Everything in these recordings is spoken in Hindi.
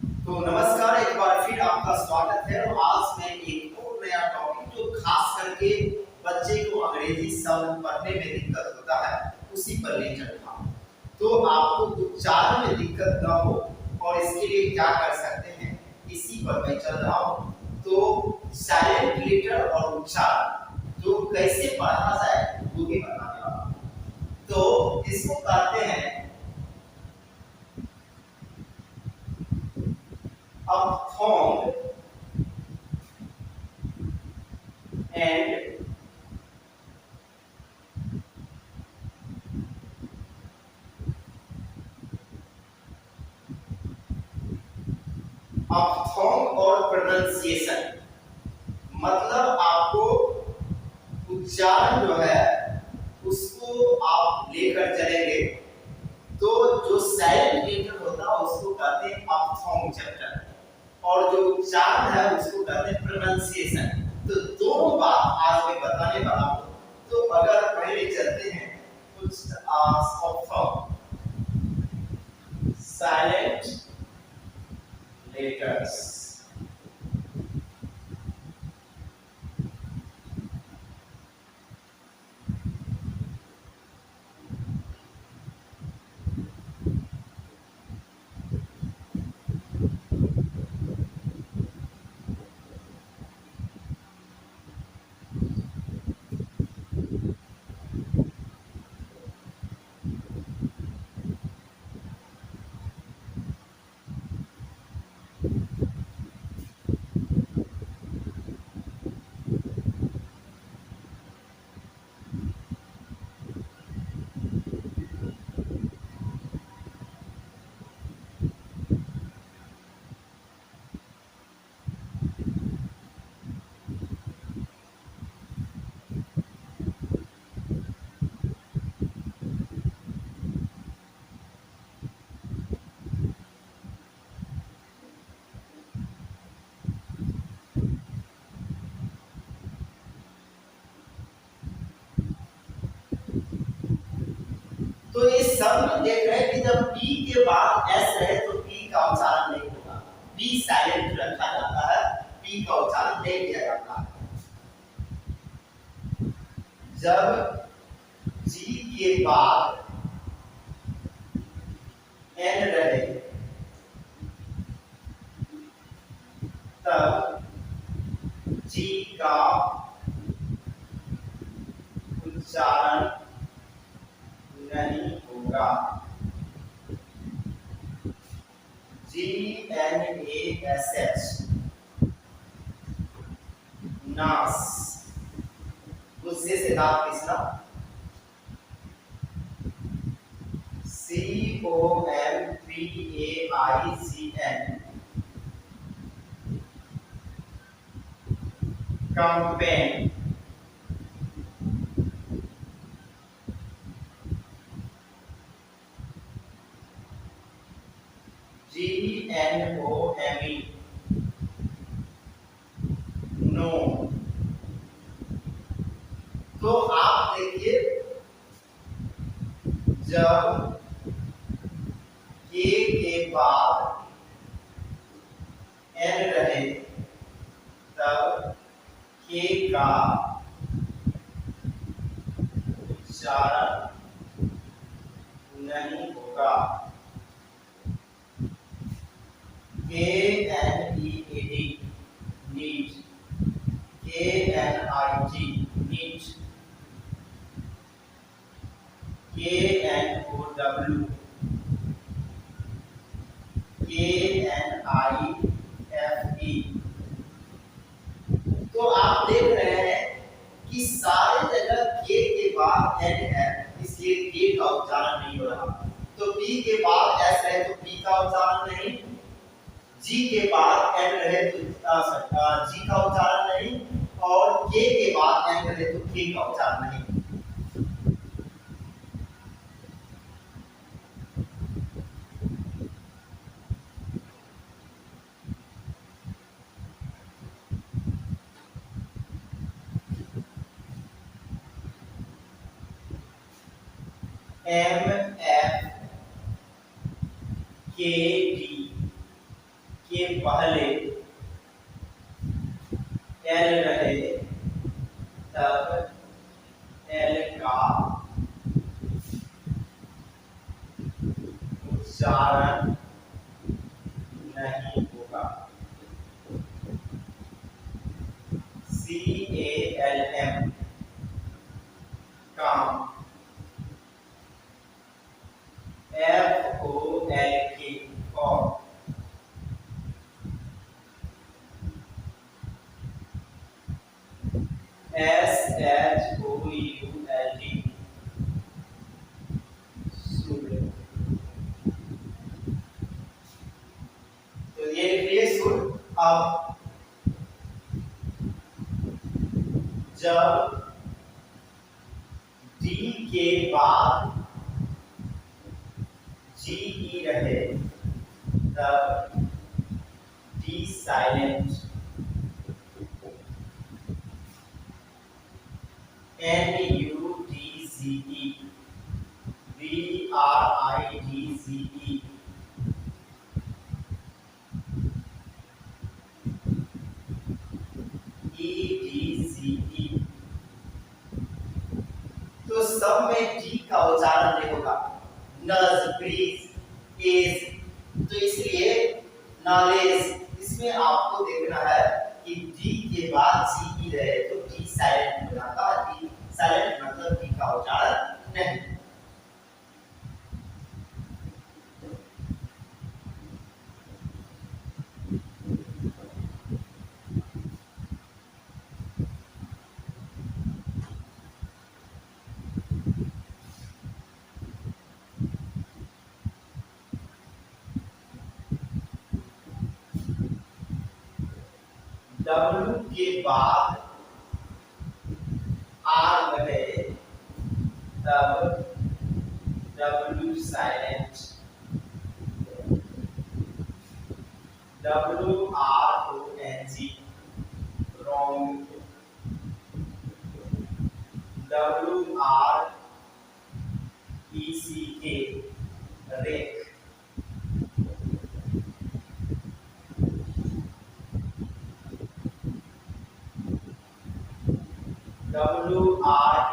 तो नमस्कार, एक बार फिर आपका स्वागत है। और आज मैं एक और नया टॉपिक जो खास करके बच्चे को अंग्रेजी शब्द पढ़ने में दिक्कत होता है उसी पर ले चल रहा हूँ। तो आपको उच्चारण में दिक्कत ना हो और इसके लिए क्या कर सकते हैं इसी पर मैं चल रहा हूँ। तो साइलेंट लेटर और उच्चारण तो कैसे पढ़ा जाए वो भी बताने वाला हूँ। तो इसको कहते हैं अपथोंग and अपथोंग और प्रोनाउंसिएशन मतलब आपको उच्चारण जो है उसको आप लेकर चलेंगे। तो जो साइलेंट लेटर होता है उसको कहते हैं अपथोंग चैप्टर और जो उच्चारण है उसको कहते हैं प्रोनाउंसिएशन। तो दोनों बात आज मैं बताने वाला हूँ। तो अगर पहले चलते हैं कुछ अपथोंग साइलेंट लेटर्स। तो इस सब में देख रहे हैं कि जब पी के बाद एस रहे तो पी का उच्चारण नहीं होगा। पी साइलेंट रखा जाता है, पी का उच्चारण नहीं किया जाता है। जब जी के बाद एन रहे तब जी का उच्चारण नहीं होगा। G N A S H gnash गुस्से से दांत पिसना। C O M P A I G N campaign. G N O M E gnome. तो आप देखिए जब के बाद एन रहे तब के का उच्चारण नहीं होगा। K N E A D knead, K N I G neat, K N O W, K N I F E. तो आप देख रहे हैं कि सारे जगह के बाद एन है इसलिए के का उच्चारण नहीं हो रहा। तो पी के बाद एस रहे तो पी का उच्चारण नहीं, जी के बाद एन रहे तो जी का उच्चारण नहीं, और के बाद एन रहे तो के का उच्चारण नहीं। एम एफ के डी के पहले एल रहे तब एल का उच्चारण नहीं होगा। CALM काम, FOLK और SHOULD सूर्य। तो ये लिए सूर्य। अब जब D के बाद GE रहे तब D silent, NUDZE, BRIDZE, EDZE। तो सब में D का उच्चारण नहीं होगा। नज, ब्रीज, एज, तो इसलिए नॉलेज इसमें आपको देखना है कि D के बाद CE रहे तो D साइलेंट हो जाता है। D साइलेंट मतलब D का उच्चारण नहीं। W के बाद R रहे तब W silent, WRONG wrong, WRECK rake,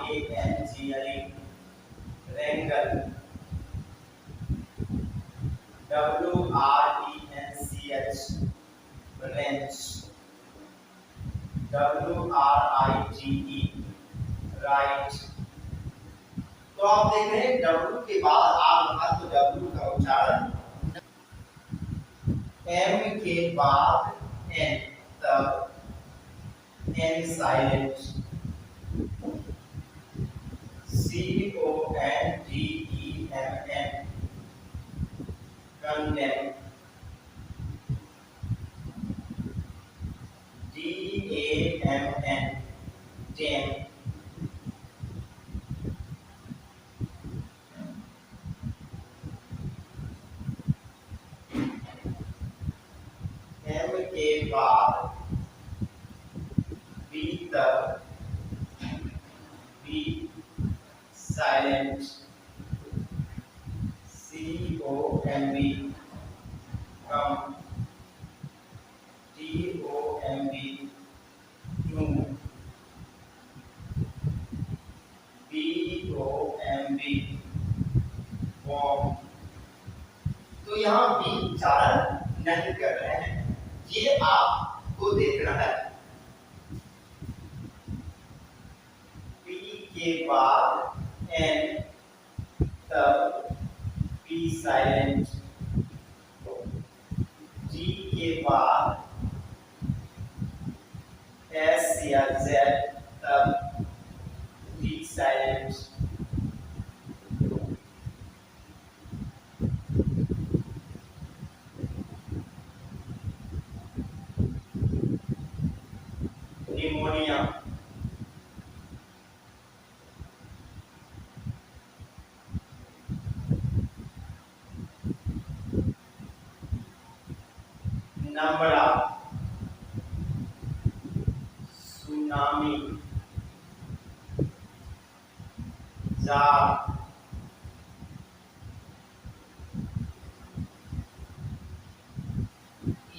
WRANG wrangle, WRENCH wrench, WRIGE right। तो आप देख रहे हैं W के बाद R रहा तो W का उच्चारण, M के बाद N तब N silent, CONDEMN condemn, DAMN dam, M के बाद B तब B साइलेंट, COMB कम, DOMB doom, BOMB bomb। तो यहाँ B उच्चारण नहीं कर रहे हैं, ये आपको देखना है। P के बाद N तब P साइलेंट, G के बाद S या Z तब D साइलेंट, निमोनिया, नमड़ा, सुनामी, जार,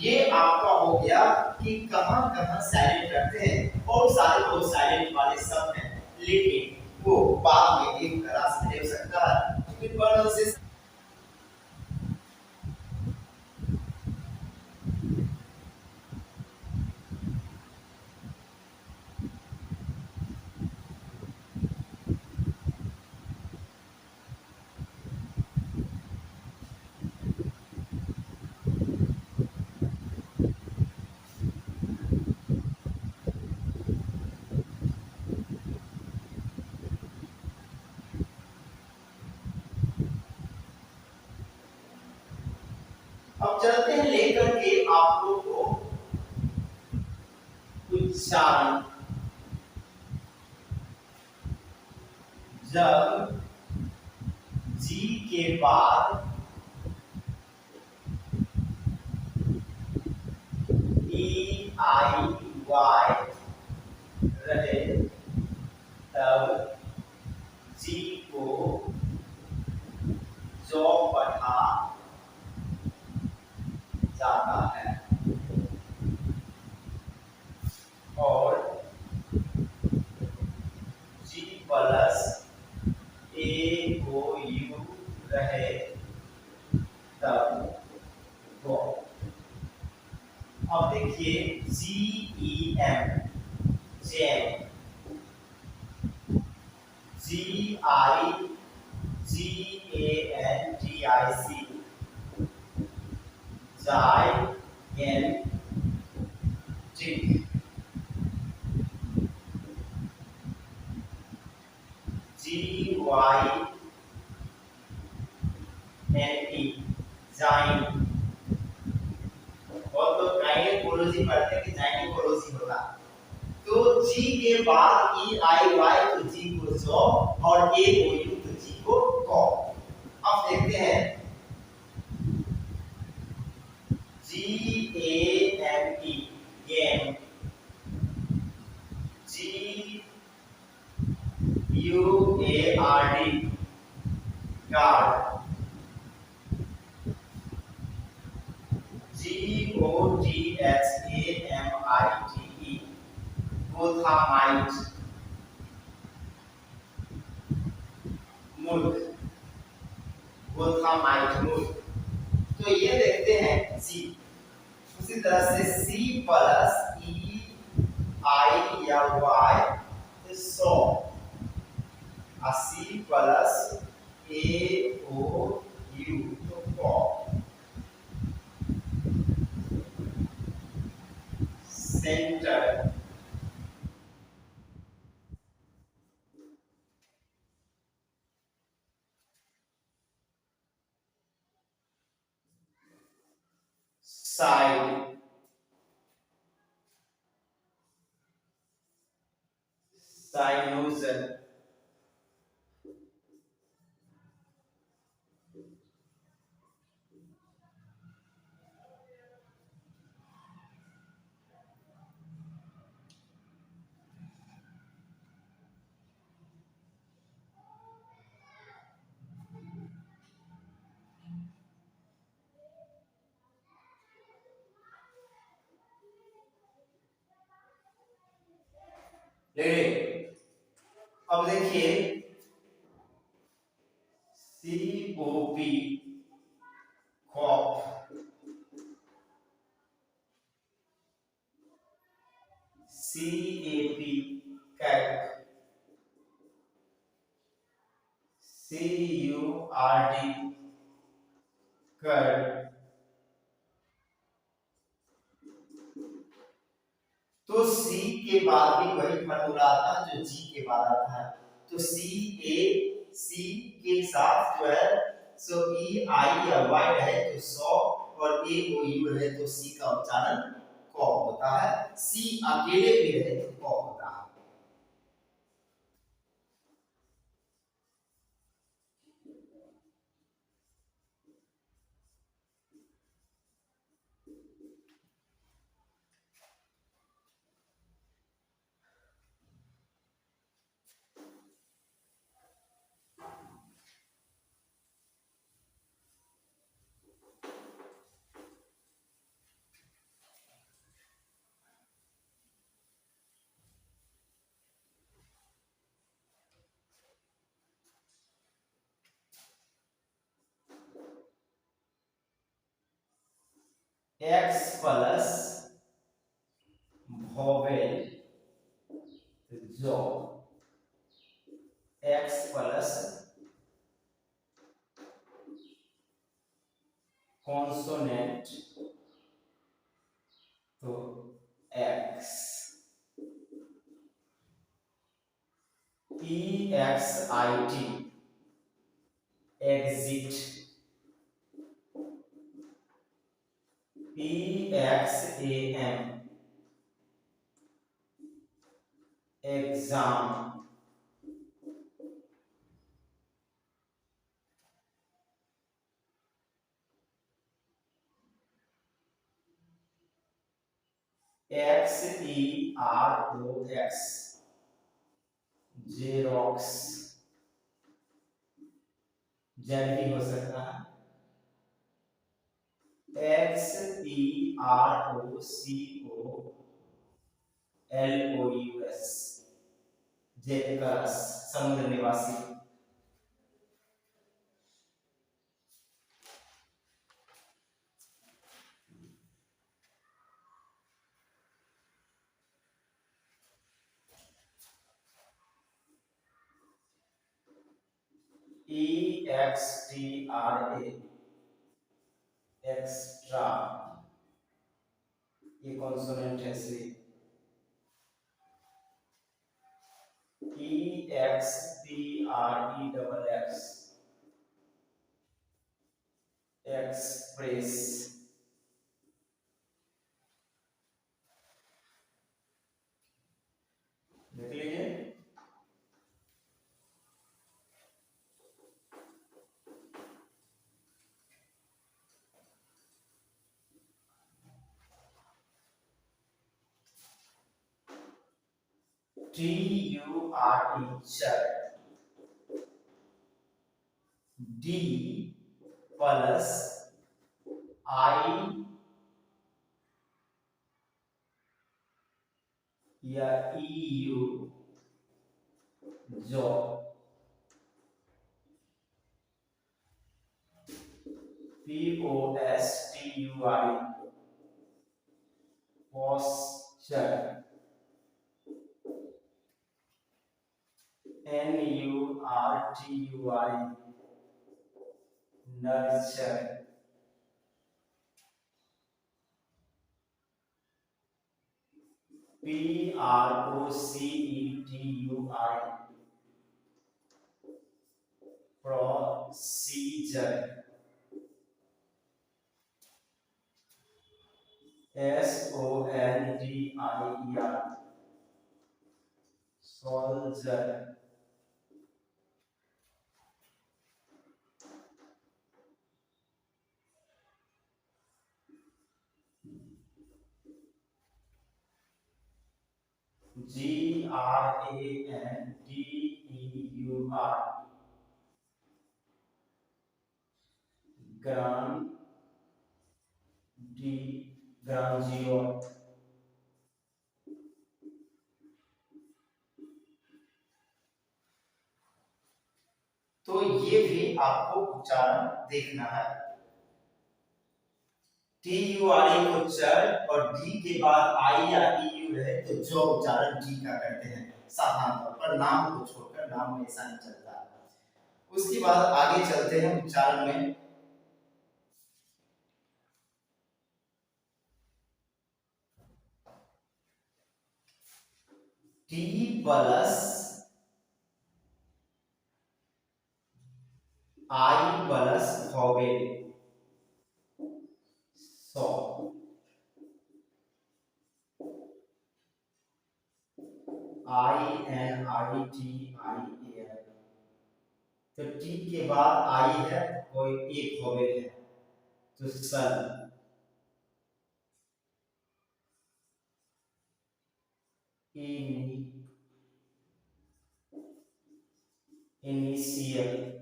ये आपका हो गया कि कहां कहां साइलेंट रखते हैं और सारे लोग साइलेंट वाले सब हैं, लेकिन वो बाद में एक तरह से ले सकता है क्योंकि प्रोनाउंसिएशन। अब चलते हैं लेकर के आप लोग को उच्चारण। जब जी के बाद ई आई वाई रहे तब जी को जो पढ़ा जाता है और जी प्लस ए ओ यू रहे तब वो। अब देखिए G E M gem, G I G A N T I C gigantic, G Y N E giant। और तो गायनेकोलॉजी पढ़ते हैं कि गायनेकोलॉजी होता, तो जी के बाद ई आई वाई तो जी को जो और ए ओ यू तो जी को कॉ। अब देखते हैं G A M E game, G U A R D guard, G O T H A M I T E gothamite, मूर्ख, gothamite मूर्ख। तो ये देखते हैं सी। उसी तरह से सी प्लस ई आई या वाई तो सौ, C plus A O you तो कॉ। सेंटर, साइड, साइनोजल, ले। अब देखिए C O P cop, C A P cat, C U R D curd. तो सी के बाद भी वही फॉर्मूला आता है जो जी के बाद आता है, तो सी के साथ जो है सो ई आई या वाई रहे तो 100 और ए ओ यू रहे तो सी का उच्चारण क होता है, सी अकेले भी रहे तो क होता है। एक्स प्लस वोवेल जो एक्स प्लस कॉन्सोनेंट तो X E X I T exit E X A M exam X E R O X xerox Z भी हो सकता है X E R O C O L O U S xerocolous समुद्र निवासी E X T R A extra ये कॉन्सोनेंट है C E X P R E double X express देख लीजिए टी यू आर ई चर डी प्लस आई या ई यू जो P O S T U R E posture N U R T U R E nurture P R O C E T U R E procedure S O N D I E R soldier G R A N D E U R gram D grandeur तो ये भी आपको उच्चारण देखना है टी यू आर ई को चर और डी के बाद आई या ई यू रहे तो जो उच्चारण डी का करते हैं साधारण तौर पर नाम को छोड़कर नाम में ऐसा नहीं चलता उसके बाद आगे चलते हैं उच्चारण में T plus I plus vowel so I N I T I A तो टी के बाद आई है कोई एक वोवेल है तो sun initial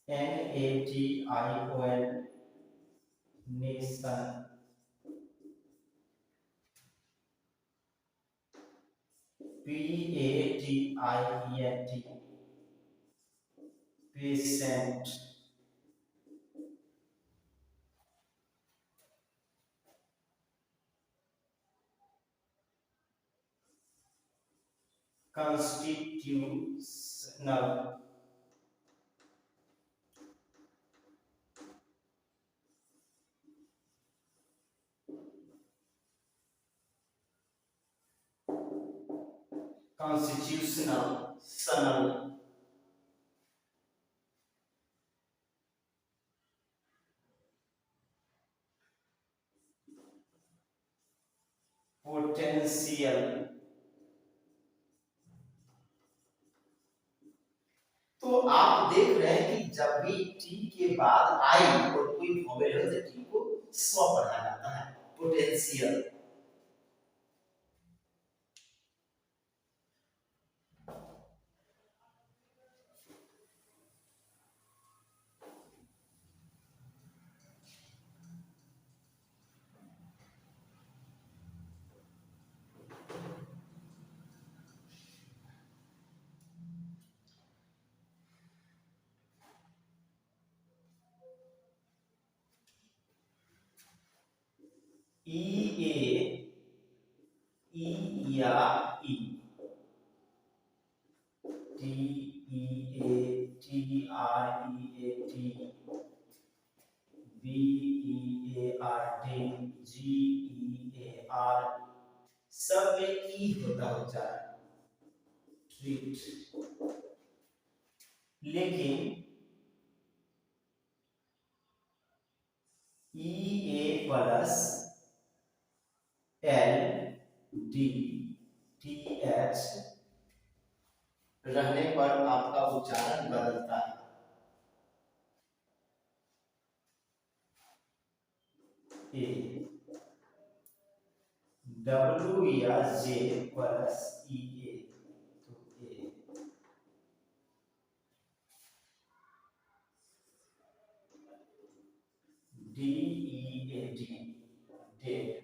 N A T I O N nation P A T I E N T patient constitutional constitutional potential। तो आप देख रहे हैं कि जब भी टी के बाद आई और कोई वोवेल हो तो टी को स्व पढ़ा जाता है, पोटेंशियल। ई ए ई या E T E A T R E A T B E A R T G E A R सब में ई होता है ट्रीट। लेकिन E A plus L D T H रहने पर आपका उच्चारण बदलता है। ए डब्ल्यू या जे प्लस ई ए तो A D E A D dead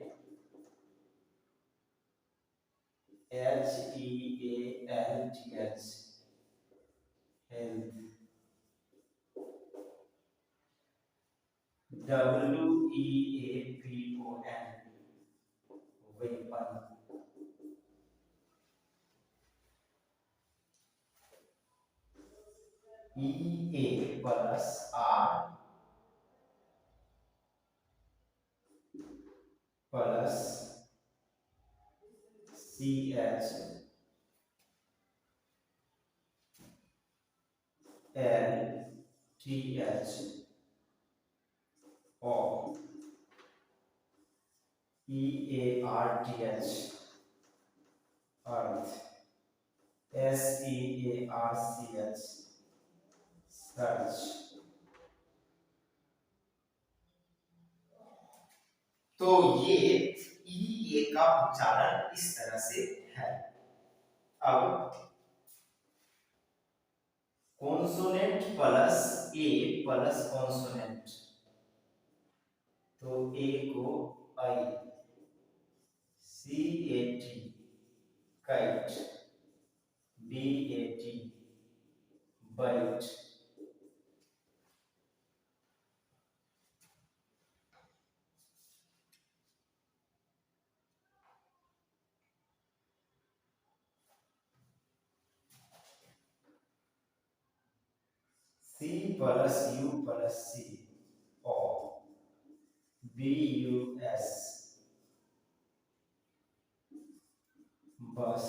H E A L T H health W E A P O N weapon E A plus R plus C H L T H O E A R T H earth S E A R C H search. तो ये ई ए का उच्चारण इस तरह से है। अब consonant plus A plus consonant तो ए को I C A T kite B A T bite C plus U plus C O B U S bus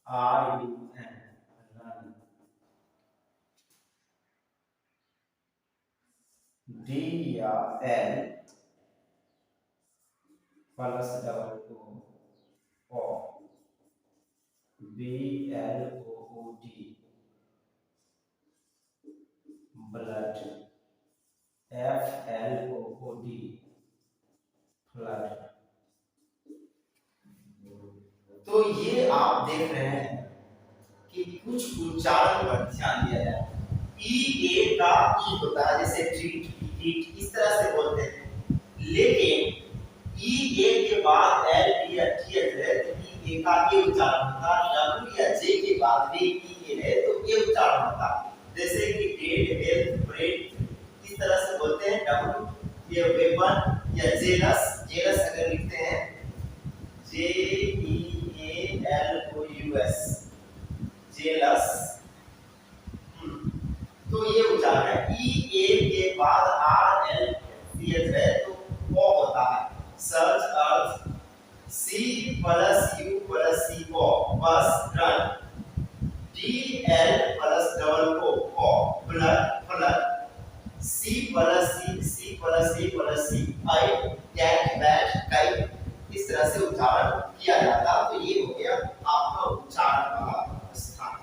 R U N run D या L plus double O B L O D blood F L O D flood. तो ये आप देख रहे हैं कि कुछ उच्चारण पर ध्यान दिया जाए। ई ए का ई होता है जैसे ट्रीट इस तरह से बोलते हैं, लेकिन ई ए के बाद एल डी या टी एच है तो ई ए का ये उच्चारण होता है। डब्ल्यू या जे के बाद भी ई ए है तो ये उच्चारण होता है। जैसे कि डेड हेल्थ ब्रेड इस तरह से बोलते हैं डब्ल्यू, ये वेपन या जेलस अगर लिखते हैं J E A L O U S E A के बाद आर एल सी एच है तो पो होता है। Search earth C plus U plus C पो bus run D L plus double O blood plus C plus C plus C plus C I cat bat kite इस तरह से उच्चारण किया जाता। तो ये हो गया आपका उच्चारण वाला स्थान।